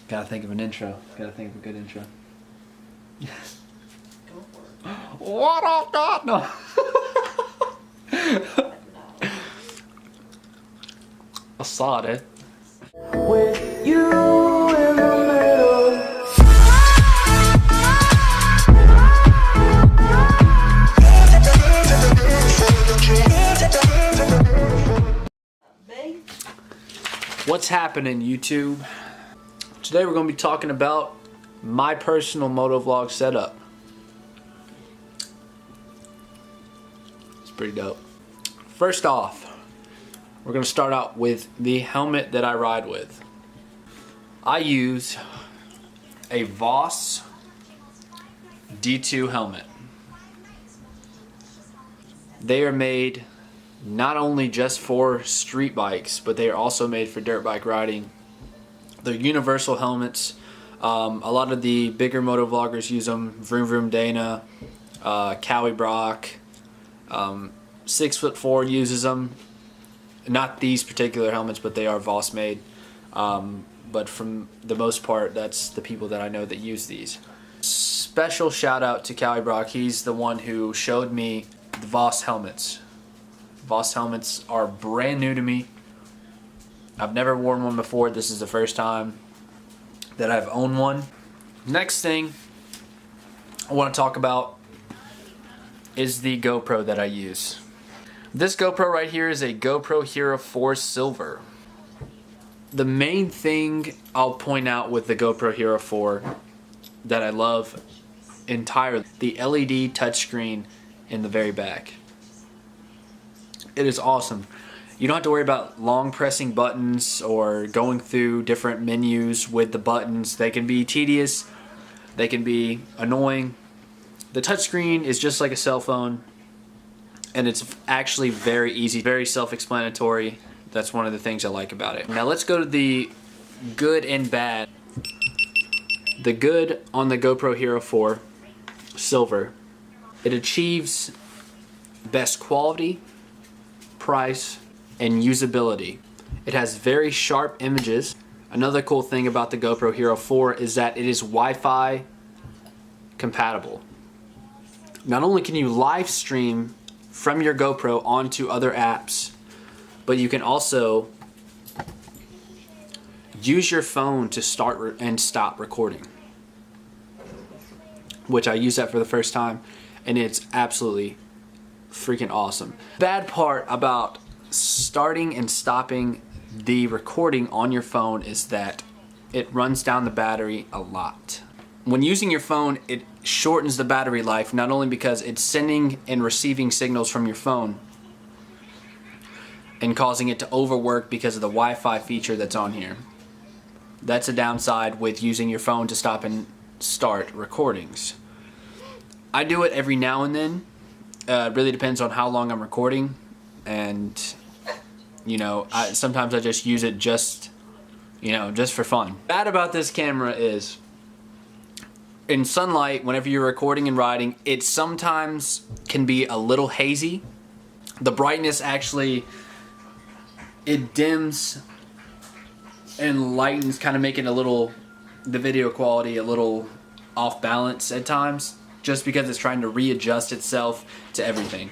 Gotta think of an intro. Gotta think of a good intro. Yes. Go for it. What up, God? No. I saw it. With you in the middle. What's happening, YouTube? Today we're going to be talking about my personal motovlog setup. It's pretty dope. First off, we're going to start out with the helmet that I ride with. I use a VOSS D2 helmet. They are made not only just for street bikes, but they are also made for dirt bike riding. They're universal helmets. A lot of the bigger motovloggers use them. Vroom Vroom Dana, KawiBrock, 6'4" uses them. Not these particular helmets, but they are VOSS made. But from the most part, that's the people that I know that use these. Special shout out to KAWIBROCK. He's the one who showed me the VOSS helmets. VOSS helmets are brand new to me. I've never worn one before. This is the first time that I've owned one. Next thing I want to talk about is the GoPro that I use. This GoPro right here is a GoPro Hero 4 Silver. The main thing I'll point out with the GoPro Hero 4 that I love entirely, the LED touchscreen in the very back. It is awesome. You don't have to worry about long pressing buttons or going through different menus with the buttons. They can be tedious, they can be annoying. The touchscreen is just like a cell phone, and it's actually very easy, very self-explanatory. That's one of the things I like about it. Now let's go to the good and bad. The good on the GoPro Hero 4 Silver, it achieves best quality, price, and usability. It has very sharp images. Another cool thing about the GoPro Hero 4 is that it is Wi-Fi compatible. Not only can you live stream from your GoPro onto other apps, but you can also use your phone to start and stop recording, which I use that for the first time, and it's absolutely freaking awesome. Bad part about starting and stopping the recording on your phone is that it runs down the battery a lot. When using your phone, it shortens the battery life, not only because it's sending and receiving signals from your phone and causing it to overwork because of the Wi-Fi feature that's on here. That's a downside with using your phone to stop and start recordings. I do it every now and then. It really depends on how long I'm recording, and you know, sometimes I just use it just for fun. Bad about this camera is in sunlight, whenever you're recording and riding, it sometimes can be a little hazy. The brightness actually, it dims and lightens, kind of making the video quality a little off balance at times, just because it's trying to readjust itself to everything.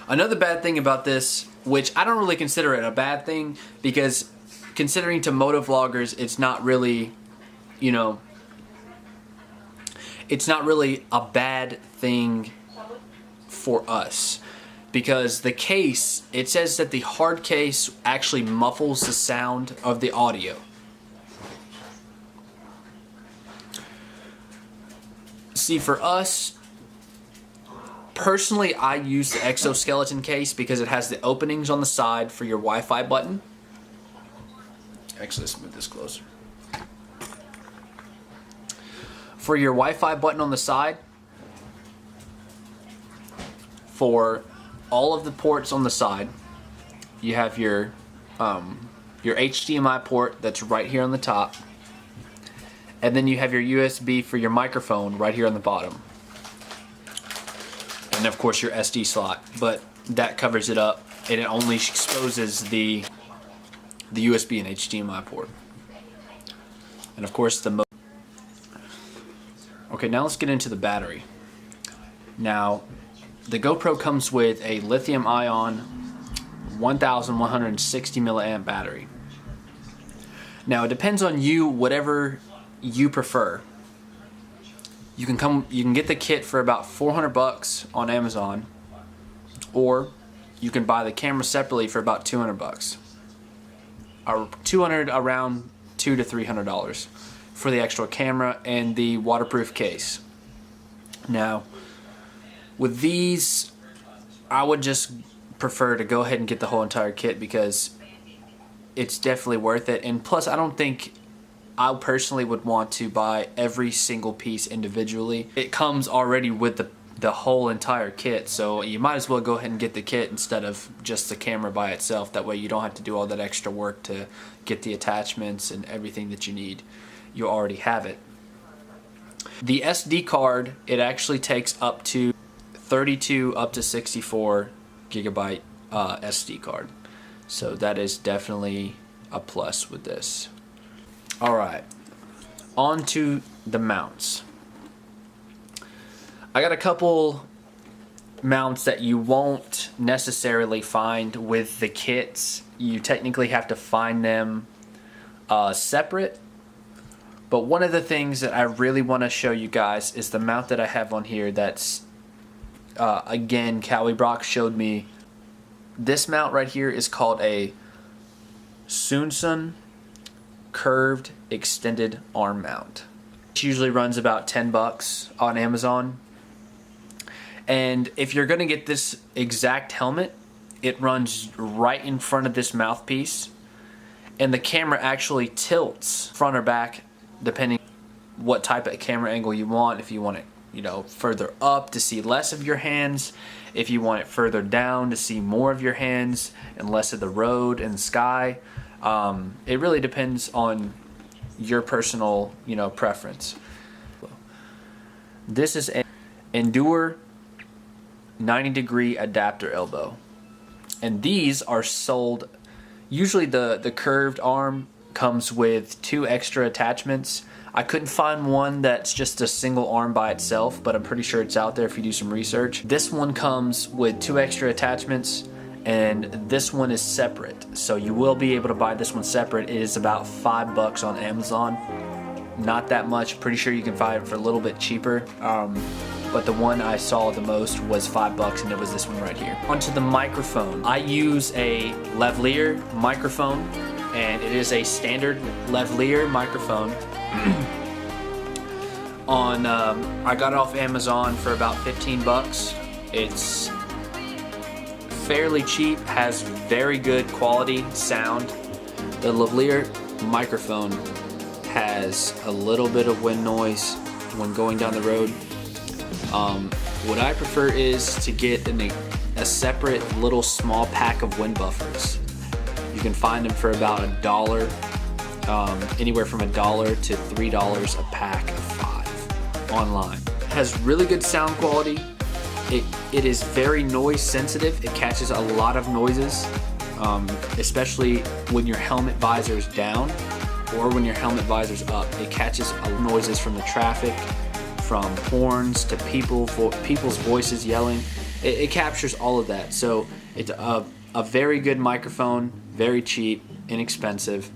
Another bad thing about this, which I don't really consider it a bad thing, because considering to motovloggers, it's not really, it's not really a bad thing for us. Because the case, it says that the hard case actually muffles the sound of the audio. See, for us, personally, I use the exoskeleton case because it has the openings on the side for your Wi-Fi button. Actually, let's move this closer. For your Wi-Fi button on the side, for all of the ports on the side, you have your HDMI port that's right here on the top, and then you have your USB for your microphone right here on the bottom, and of course your SD slot, but that covers it up, and it only exposes the USB and HDMI port. and of course the Okay, now let's get into the battery. Now, the GoPro comes with a lithium-ion 1160 milliamp battery. Now, it depends on you, whatever you prefer. You can get the kit for about 400 bucks on Amazon, or you can buy the camera separately for about 200 bucks. Or 200 around $200 to $300 for the extra camera and the waterproof case. Now, with these, I would just prefer to go ahead and get the whole entire kit because it's definitely worth it. And plus, I don't think I personally would want to buy every single piece individually. It comes already with the whole entire kit, so you might as well go ahead and get the kit instead of just the camera by itself. That way you don't have to do all that extra work to get the attachments and everything that you need. You already have it. The SD card, it actually takes up to 32 up to 64 gigabyte SD card. So that is definitely a plus with this. Alright, on to the mounts. I got a couple mounts that you won't necessarily find with the kits. You technically have to find them separate. But one of the things that I really want to show you guys is the mount that I have on here that's, again, KawiBrock showed me. This mount right here is called a SOONSUN curved extended arm mount. It usually runs about 10 bucks on Amazon. And if you're going to get this exact helmet, it runs right in front of this mouthpiece. And the camera actually tilts front or back depending what type of camera angle you want. If you want it, you know, further up to see less of your hands, if you want it further down to see more of your hands and less of the road and the sky. It really depends on your personal, you know, preference. This is an Andoer 90-degree adapter elbow, and these are sold. Usually the curved arm comes with 2 extra attachments. I couldn't find one that's just a single arm by itself, but I'm pretty sure it's out there if you do some research. This one comes with 2 extra attachments, and this one is separate. So you will be able to buy this one separate. It is about 5 bucks on Amazon. Not that much. Pretty sure you can find it for a little bit cheaper. But the one I saw the most was 5 bucks, and it was this one right here. Onto the microphone. I use a lavalier microphone, and it is a standard lavalier microphone. I got it off Amazon for about 15 bucks. It's fairly cheap, has very good quality sound. The lavalier microphone has a little bit of wind noise when going down the road. What I prefer is to get a separate little small pack of wind buffers. You can find them for about $1, anywhere from $1 to $3 a pack of 5 online. It has really good sound quality. It is very noise sensitive. It catches a lot of noises, especially when your helmet visor is down or when your helmet visor is up. It catches noises from the traffic, from horns to people's voices yelling. It captures all of that. So it's a very good microphone, very cheap, inexpensive.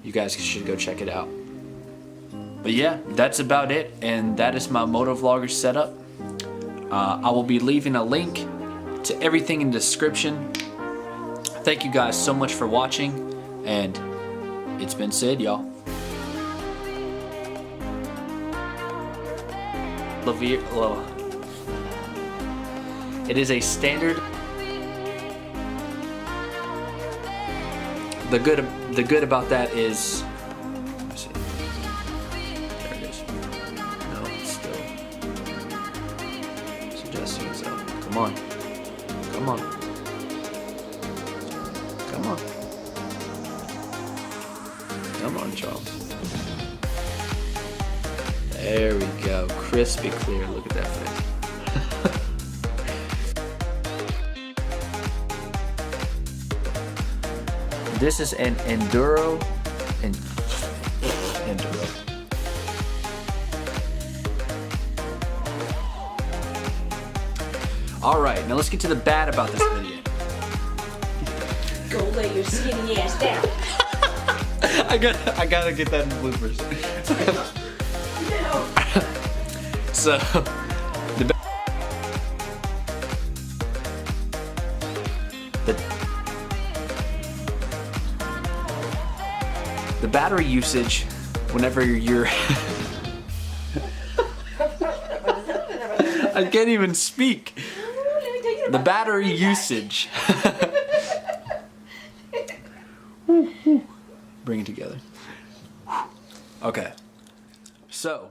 You guys should go check it out. But yeah, that's about it, and that is my MotoVlogger setup. I will be leaving a link to everything in the description. Thank you guys so much for watching, and it's been said, y'all. It is a standard. The good about that is, let's see. There it is. No, it's still suggesting itself. Come on. Come on. Come on. Come on, Charles. There we go. Crispy clear. Look at that thing. This is an Enduro. All right, now let's get to the bad about this video. Go lay your skinny ass down. I gotta get that in bloopers. So, the battery usage whenever you're I can't even speak. The battery usage. Bring it together. Okay. So,